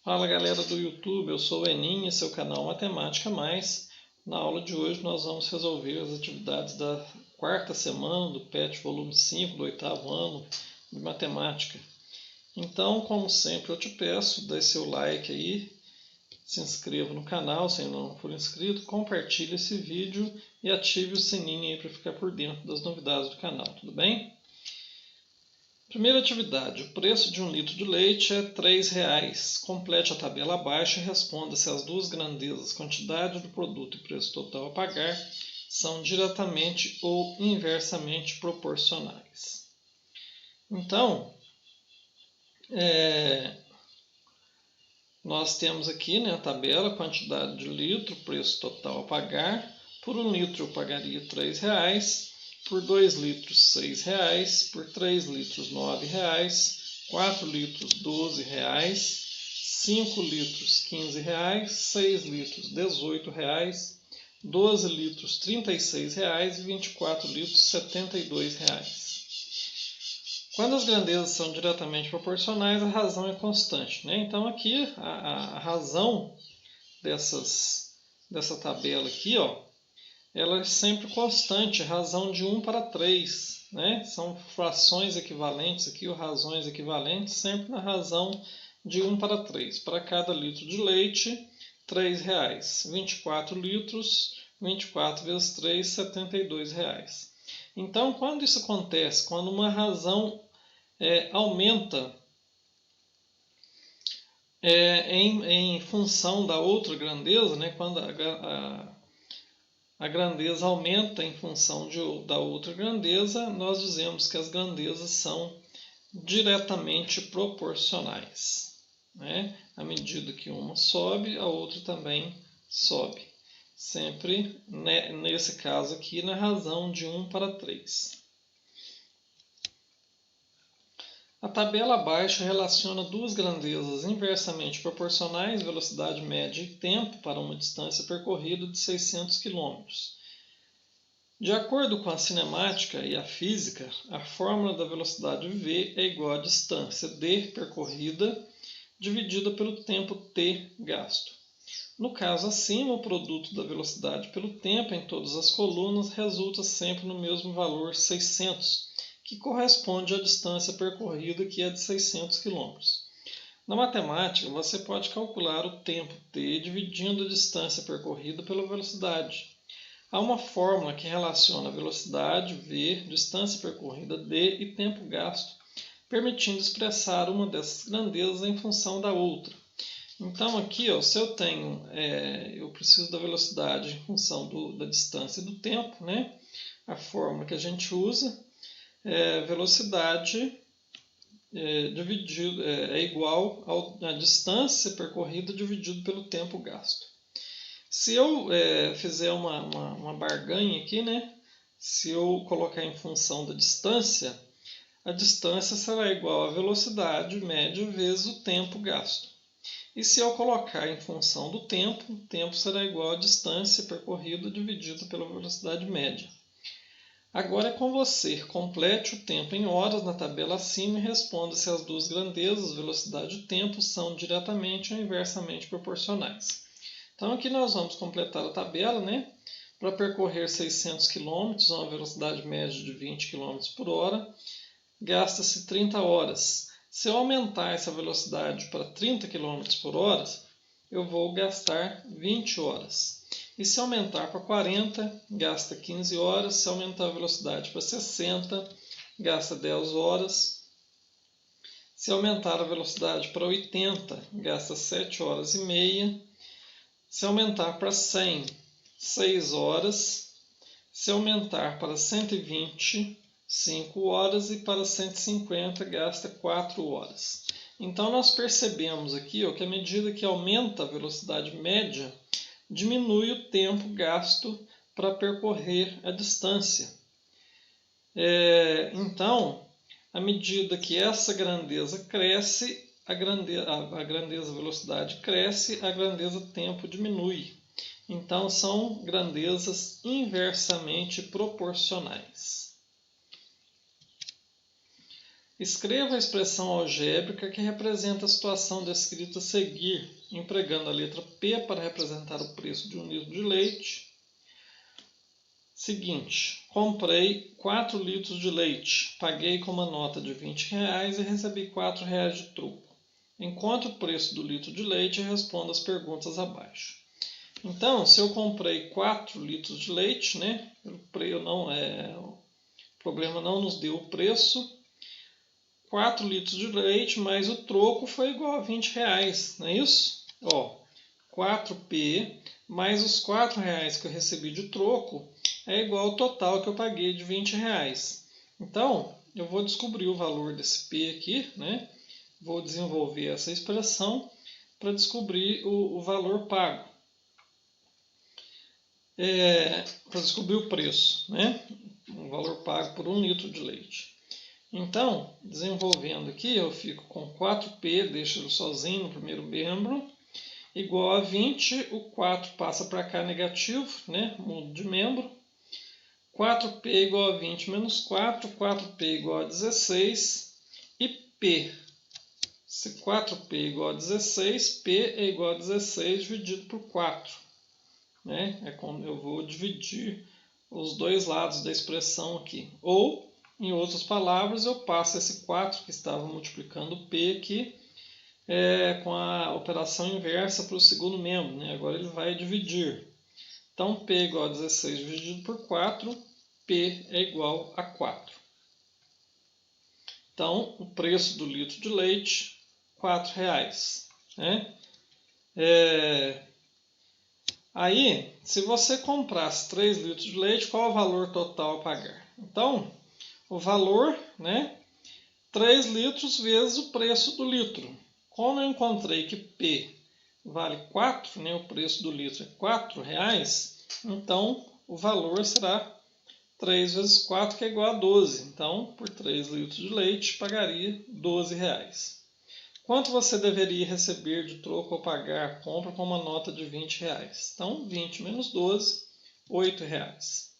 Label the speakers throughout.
Speaker 1: Fala galera do YouTube, eu sou o Enin e seu canal Matemática Mais. Na aula de hoje nós vamos resolver as atividades da quarta semana do PET volume 5 do oitavo ano de Matemática. Então, como sempre, eu te peço, dê seu like aí, se inscreva no canal se ainda não for inscrito, compartilhe esse vídeo e ative o sininho aí para ficar por dentro das novidades do canal, tudo bem? Primeira atividade, o preço de 1 litro de leite é R$ 3,00. Complete a tabela abaixo e responda se as duas grandezas, quantidade do produto e preço total a pagar, são diretamente ou inversamente proporcionais. Então, nós temos aqui a tabela, quantidade de litro, preço total a pagar. Por 1 litro eu pagaria R$ 3,00. Por 2 litros, R$ 6,00. Por 3 litros, R$ 9,00. 4 litros, R$ 12,00. 5 litros, R$ 15,00. 6 litros, R$ 18,00. 12 litros, R$ 36,00. E 24 litros, R$ 72,00. Quando as grandezas são diretamente proporcionais, a razão é constante, né? Então, aqui, a razão dessa tabela aqui, ela é sempre constante, razão de 1 para 3, né? São frações equivalentes aqui, ou razões equivalentes, sempre na razão de 1 para 3. Para cada litro de leite, R$ 3,00. 24 litros, 24 vezes 3, R$ 72,00. Então, quando isso acontece, quando uma razão aumenta em função da outra grandeza, né? Quando a grandeza aumenta em função da outra grandeza, nós dizemos que as grandezas são diretamente proporcionais, né? À medida que uma sobe, a outra também sobe. Sempre, né, nesse caso aqui, na razão de 1 para 3. A tabela abaixo relaciona duas grandezas inversamente proporcionais, velocidade média e tempo, para uma distância percorrida de 600 km. De acordo com a cinemática e a física, a fórmula da velocidade v é igual à distância d percorrida dividida pelo tempo t gasto. No caso acima, o produto da velocidade pelo tempo em todas as colunas resulta sempre no mesmo valor 600, que corresponde à distância percorrida, que é de 600 km. Na matemática, você pode calcular o tempo t dividindo a distância percorrida pela velocidade. Há uma fórmula que relaciona a velocidade v, distância percorrida d e tempo gasto, permitindo expressar uma dessas grandezas em função da outra. Então aqui, se eu tenho, eu preciso da velocidade em função da distância e do tempo, né? A fórmula que a gente usa velocidade é igual à distância percorrida dividido pelo tempo gasto. Se eu fizer uma barganha aqui, né? Se eu colocar em função da distância, a distância será igual à velocidade média vezes o tempo gasto. E se eu colocar em função do tempo, o tempo será igual à distância percorrida dividido pela velocidade média. Agora é com você. Complete o tempo em horas na tabela acima e responda se as duas grandezas, velocidade e tempo, são diretamente ou inversamente proporcionais. Então aqui nós vamos completar a tabela, né? Para percorrer 600 km a uma velocidade média de 20 km por hora, gasta-se 30 horas. Se eu aumentar essa velocidade para 30 km por hora, eu vou gastar 20 horas. E se aumentar para 40, gasta 15 horas. Se aumentar a velocidade para 60, gasta 10 horas. Se aumentar a velocidade para 80, gasta 7 horas e meia. Se aumentar para 100, 6 horas. Se aumentar para 120, 5 horas. E para 150, gasta 4 horas. Então, nós percebemos aqui que à medida que aumenta a velocidade média, diminui o tempo gasto para percorrer a distância. Então, à medida que essa grandeza cresce, a grandeza velocidade cresce, a grandeza tempo diminui. Então, são grandezas inversamente proporcionais. Escreva a expressão algébrica que representa a situação descrita a seguir, empregando a letra P para representar o preço de 1 litro de leite. Seguinte, comprei 4 litros de leite, paguei com uma nota de R$20 e recebi R$4 de troco. Encontre o preço do litro de leite e responda as perguntas abaixo. Então, se eu comprei 4 litros de leite, né, o problema não nos deu o preço, 4 litros de leite mais o troco foi igual a R$20, não é isso? 4P mais os R$4 que eu recebi de troco é igual ao total que eu paguei de R$20. Então, eu vou descobrir o valor desse P aqui, né? Vou desenvolver essa expressão para descobrir o valor pago. Para descobrir o preço, né? O valor pago por 1 litro de leite. Então, desenvolvendo aqui, eu fico com 4P, deixo ele sozinho no primeiro membro, igual a 20, o 4 passa para cá negativo, né? Mudo de membro. 4P igual a 20 menos 4, 4P igual a 16, e P. Se 4P igual a 16, P é igual a 16 dividido por 4. Né? É quando eu vou dividir os dois lados da expressão aqui. Ou, em outras palavras, eu passo esse 4 que estava multiplicando P aqui com a operação inversa para o segundo membro. Né? Agora ele vai dividir. Então, P é igual a 16 dividido por 4, P é igual a 4. Então, o preço do litro de leite, R$4. Né? Aí, se você comprasse 3 litros de leite, qual é o valor total a pagar? Então, o valor, né, 3 litros vezes o preço do litro. Como eu encontrei que P vale 4, né, o preço do litro é R$4, então o valor será 3 vezes 4, que é igual a 12. Então, por 3 litros de leite, pagaria R$12. Quanto você deveria receber de troco ao pagar a compra com uma nota de R$20? Então, 20 menos 12, R$8.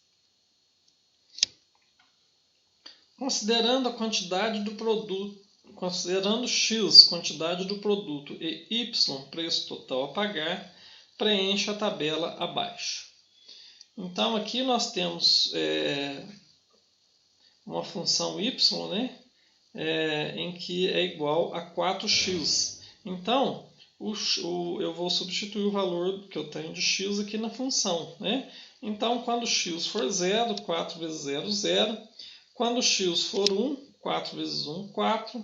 Speaker 1: Considerando a quantidade do produto, considerando X, quantidade do produto, e Y, preço total a pagar, preencha a tabela abaixo. Então, aqui nós temos uma função y, né, em que é igual a 4x. Então, eu vou substituir o valor que eu tenho de x aqui na função. Né? Então, quando x for 0, 4 vezes 0, 0. Quando x for 1, 4 vezes 1, 4.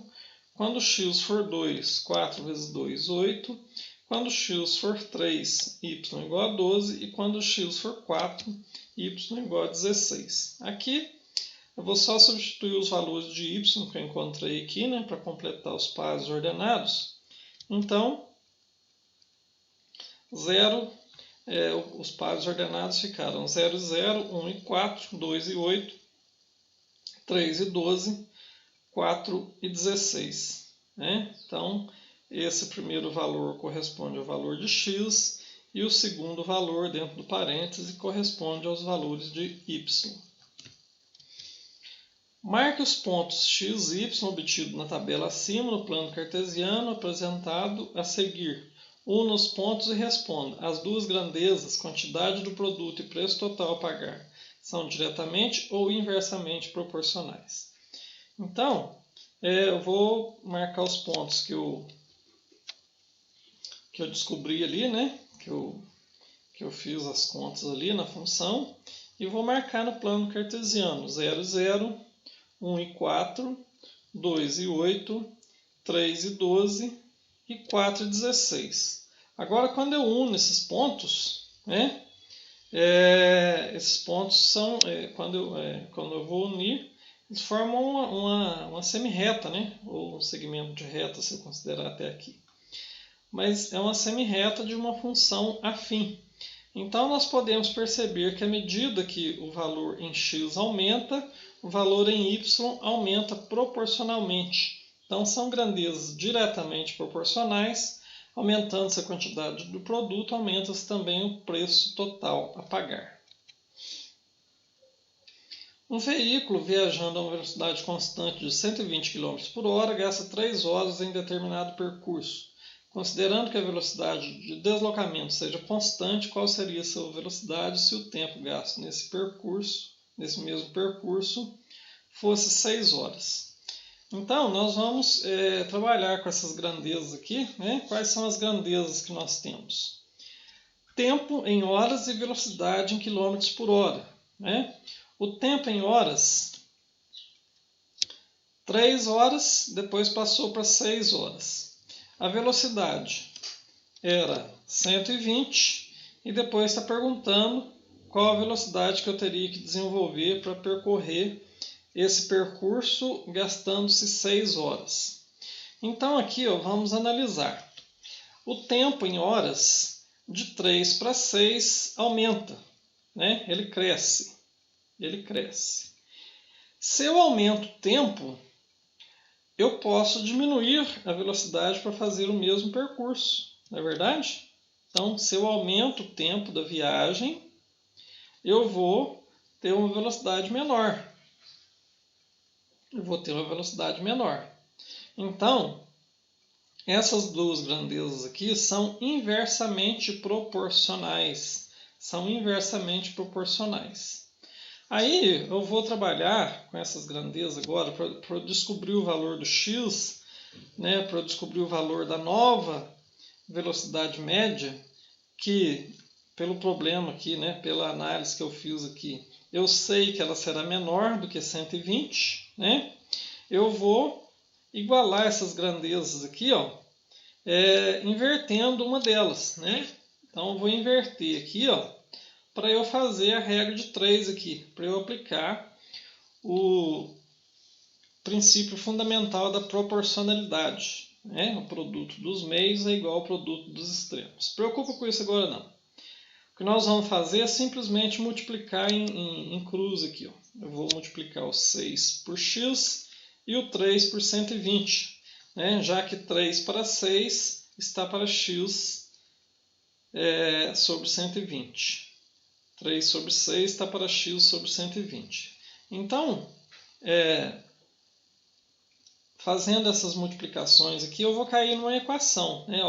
Speaker 1: Quando x for 2, 4 vezes 2, 8. Quando x for 3, y igual a 12. E quando x for 4, y igual a 16. Aqui, eu vou só substituir os valores de y que eu encontrei aqui, né, para completar os pares ordenados. Então, 0, os pares ordenados ficaram 0 e 0, 1 e 4, 2 e 8, 3 e 12, 4 e 16. Né? Então, esse primeiro valor corresponde ao valor de x e o segundo valor, dentro do parêntese, corresponde aos valores de y. Marque os pontos x e y obtidos na tabela acima, no plano cartesiano apresentado a seguir. Una os pontos e responda. As duas grandezas, quantidade do produto e preço total a pagar, são diretamente ou inversamente proporcionais. Então, eu vou marcar os pontos que eu descobri ali, né? Que eu fiz as contas ali na função, e vou marcar no plano cartesiano 0 e 0, 1 e 4, 2 e 8, 3 e 12 e 4 e 16. Agora, quando eu uno esses pontos, né, esses pontos são, quando eu vou unir, eles formam uma semi-reta, né, ou um segmento de reta, se eu considerar até aqui. Mas é uma semi-reta de uma função afim. Então, nós podemos perceber que à medida que o valor em x aumenta, o valor em y aumenta proporcionalmente. Então, são grandezas diretamente proporcionais. Aumentando-se a quantidade do produto, aumenta-se também o preço total a pagar. Um veículo viajando a uma velocidade constante de 120 km por hora gasta 3 horas em determinado percurso. Considerando que a velocidade de deslocamento seja constante, qual seria a sua velocidade se o tempo gasto nesse mesmo percurso, fosse 6 horas? Então, nós vamos trabalhar com essas grandezas aqui, né? Quais são as grandezas que nós temos? Tempo em horas e velocidade em quilômetros por hora, né? O tempo em horas, 3 horas, depois passou para 6 horas. A velocidade era 120 e depois está perguntando qual a velocidade que eu teria que desenvolver para percorrer esse percurso gastando-se 6 horas. Então aqui vamos analisar. O tempo em horas de 3 para 6 aumenta, né? Ele cresce. Se eu aumento o tempo, eu posso diminuir a velocidade para fazer o mesmo percurso, não é verdade? Então, se eu aumento o tempo da viagem, eu vou ter uma velocidade menor. Então, essas duas grandezas aqui são inversamente proporcionais. Aí eu vou trabalhar com essas grandezas agora para descobrir o valor do x, né, para descobrir o valor da nova velocidade média, que pelo problema aqui, né, pela análise que eu fiz aqui, eu sei que ela será menor do que 120, né? Eu vou igualar essas grandezas aqui, invertendo uma delas, né? Então eu vou inverter aqui, para eu fazer a regra de 3 aqui, para eu aplicar o princípio fundamental da proporcionalidade, né? O produto dos meios é igual ao produto dos extremos. Se preocupa com isso agora não. O que nós vamos fazer é simplesmente multiplicar em cruz aqui. Eu vou multiplicar o 6 por x e o 3 por 120, né? Já que 3 para 6 está para x sobre 120. 3 sobre 6 está para x sobre 120. Então, fazendo essas multiplicações aqui, eu vou cair numa equação, né?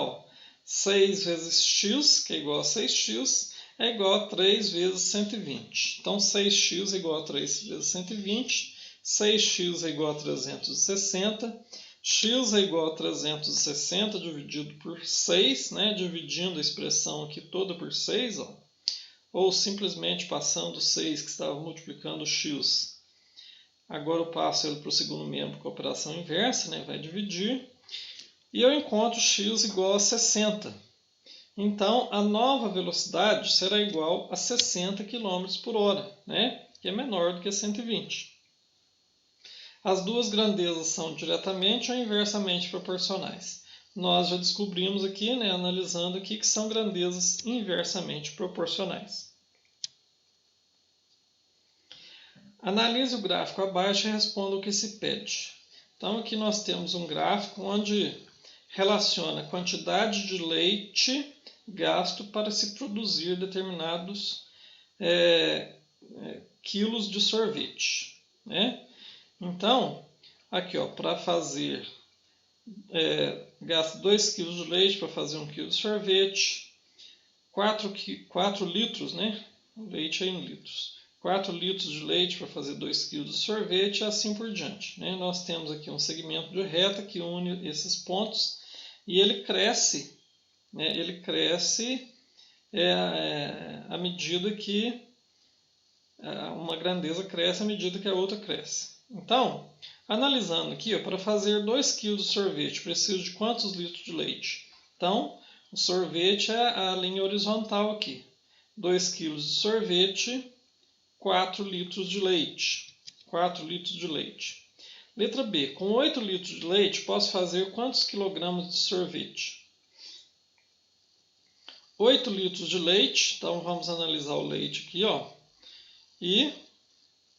Speaker 1: 6 vezes x, que é igual a 6x, é igual a 3 vezes 120. Então, 6x é igual a 3 vezes 120, 6x é igual a 360, x é igual a 360 dividido por 6, né? Dividindo a expressão aqui toda por 6, ou simplesmente passando o 6 que estava multiplicando o x. Agora eu passo ele para o segundo membro com a operação inversa, né? Vai dividir, e eu encontro x igual a 60. Então, a nova velocidade será igual a 60 km por hora, né? Que é menor do que 120. As duas grandezas são diretamente ou inversamente proporcionais. Nós já descobrimos aqui, né, analisando aqui, que são grandezas inversamente proporcionais. Analise o gráfico abaixo e responda o que se pede. Então, aqui nós temos um gráfico onde relaciona a quantidade de leite gasto para se produzir determinados quilos de sorvete, né? Então, aqui, para fazer, gasta 2 kg de leite para fazer 1 kg de sorvete, 4 litros, né? O leite é em litros. 4 litros de leite para fazer 2 kg de sorvete e assim por diante, né? Nós temos aqui um segmento de reta que une esses pontos e ele cresce, né? À medida que uma grandeza cresce, à medida que a outra cresce. Então, analisando aqui, para fazer 2 kg de sorvete, preciso de quantos litros de leite? Então, o sorvete é a linha horizontal aqui. 2 kg de sorvete, 4 litros de leite. 4 litros de leite. Letra B. Com 8 litros de leite, posso fazer quantos quilogramas de sorvete? 8 litros de leite. Então, vamos analisar o leite aqui, E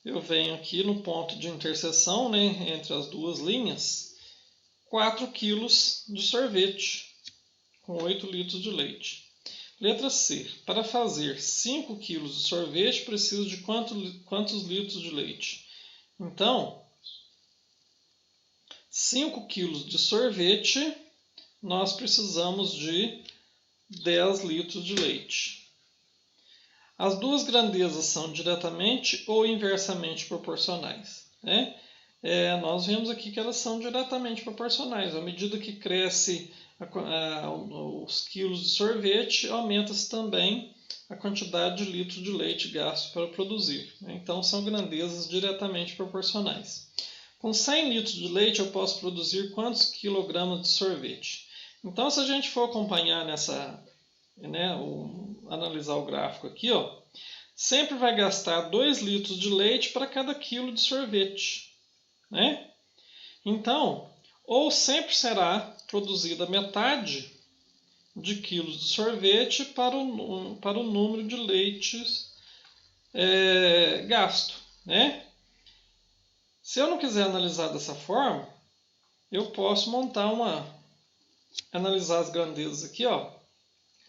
Speaker 1: eu venho aqui no ponto de interseção, né, entre as duas linhas, 4 quilos de sorvete com 8 litros de leite. Letra C. Para fazer 5 kg de sorvete, preciso de quantos litros de leite? Então, 5 kg de sorvete, nós precisamos de 10 litros de leite. As duas grandezas são diretamente ou inversamente proporcionais, né? Nós vemos aqui que elas são diretamente proporcionais. À medida que cresce os quilos de sorvete, aumenta-se também a quantidade de litros de leite gasto para produzir. Então, são grandezas diretamente proporcionais. Com 100 litros de leite, eu posso produzir quantos quilogramas de sorvete? Então, se a gente for acompanhar analisar o gráfico aqui, sempre vai gastar 2 litros de leite para cada quilo de sorvete, né? Então, ou sempre será produzida metade de quilos de sorvete para o número de leites gasto, né? Se eu não quiser analisar dessa forma, eu posso analisar as grandezas aqui,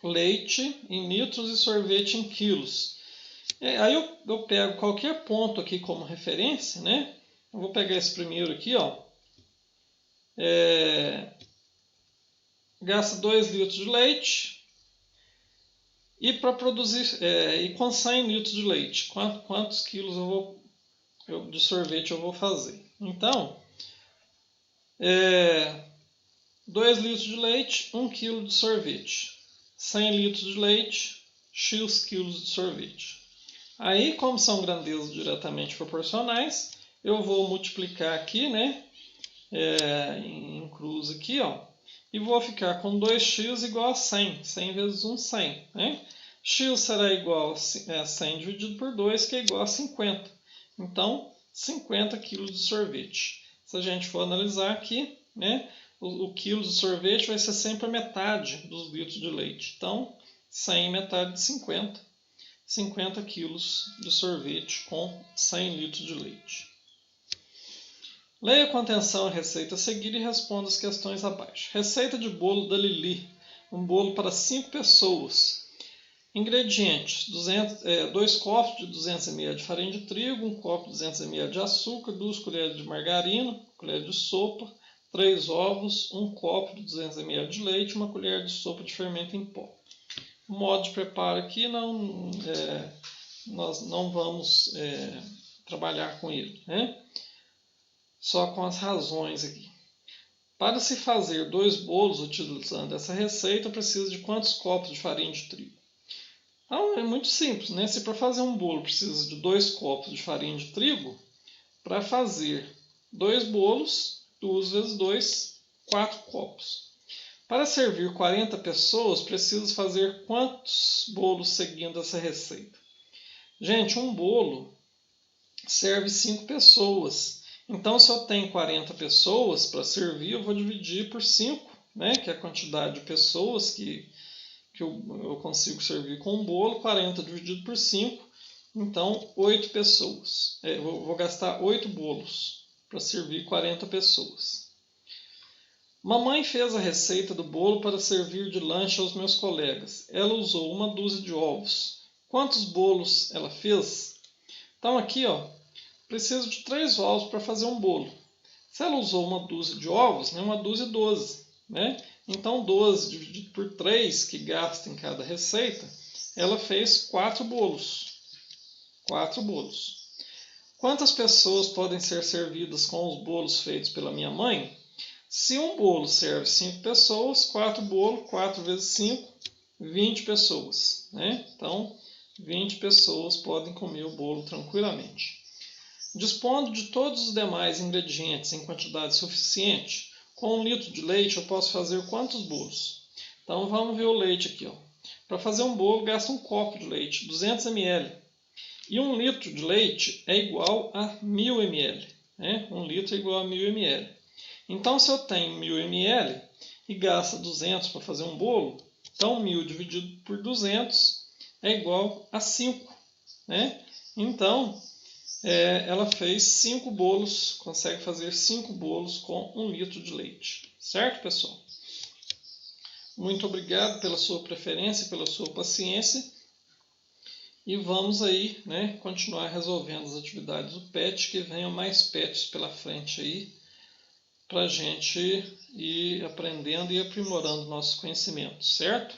Speaker 1: leite em litros e sorvete em quilos. Aí eu pego qualquer ponto aqui como referência, né? Eu vou pegar esse primeiro aqui, gasta 2 litros de leite e para produzir e com 100 litros de leite, quantos quilos de sorvete eu vou fazer? Então, 2 litros de leite, 1 kg de sorvete. 100 litros de leite, X quilos de sorvete. Aí, como são grandezas diretamente proporcionais, eu vou multiplicar aqui, né, em cruz aqui, e vou ficar com 2x igual a 100. 100 vezes 1, 100. Né? X será igual a 100 dividido por 2, que é igual a 50. Então, 50 kg de sorvete. Se a gente for analisar aqui, né, o quilo de sorvete vai ser sempre a metade dos litros de leite. Então, 100 metade de 50. 50 quilos de sorvete com 100 litros de leite. Leia com atenção a receita a seguir e responda as questões abaixo. Receita de bolo da Lili. Um bolo para 5 pessoas. Ingredientes: 2 copos de 200 ml de farinha de trigo, 1 copo de 200 ml de açúcar, 2 colheres de margarina, 1 colher de sopa, 3 ovos, 1 copo de 200 ml de leite, 1 colher de sopa de fermento em pó. O modo de preparo aqui nós não vamos trabalhar com ele, né? Só com as razões aqui. Para se fazer 2 bolos utilizando essa receita, precisa de quantos copos de farinha de trigo? Então, é muito simples, né? Se para fazer um bolo precisa de 2 copos de farinha de trigo, para fazer 2 bolos, 2 vezes 2, 4 copos. Para servir 40 pessoas, preciso fazer quantos bolos seguindo essa receita? Gente, um bolo serve 5 pessoas. Então, se eu tenho 40 pessoas para servir, eu vou dividir por 5, né, que é a quantidade de pessoas que eu consigo servir com um bolo. 40 dividido por 5, então 8 pessoas. Eu vou gastar 8 bolos para servir 40 pessoas. Mamãe fez a receita do bolo para servir de lanche aos meus colegas. Ela usou 1 dúzia de ovos. Quantos bolos ela fez? Então aqui, preciso de 3 ovos para fazer um bolo. Se ela usou 1 dúzia de ovos, 1 dúzia 12. Né? Então 12 dividido por 3, que gasta em cada receita, ela fez 4 bolos. 4 bolos. Quantas pessoas podem ser servidas com os bolos feitos pela minha mãe? Se um bolo serve 5 pessoas, 4 bolos, 4 vezes 5, 20 pessoas. Né? Então, 20 pessoas podem comer o bolo tranquilamente. Dispondo de todos os demais ingredientes em quantidade suficiente, com 1 litro de leite eu posso fazer quantos bolos? Então, vamos ver o leite aqui. Para fazer um bolo, gasta 1 copo de leite, 200 ml. E 1 litro de leite é igual a 1000 ml. Né? 1 litro é igual a 1000 ml. Então, se eu tenho 1000 ml e gasta 200 para fazer um bolo, então 1000 dividido por 200 é igual a 5. Né? Então, ela fez 5 bolos, consegue fazer 5 bolos com 1 litro de leite. Certo, pessoal? Muito obrigado pela sua preferência, pela sua paciência. E vamos aí, né, continuar resolvendo as atividades do PET, que venham mais PETs pela frente aí, para a gente ir aprendendo e aprimorando nossos conhecimentos, certo?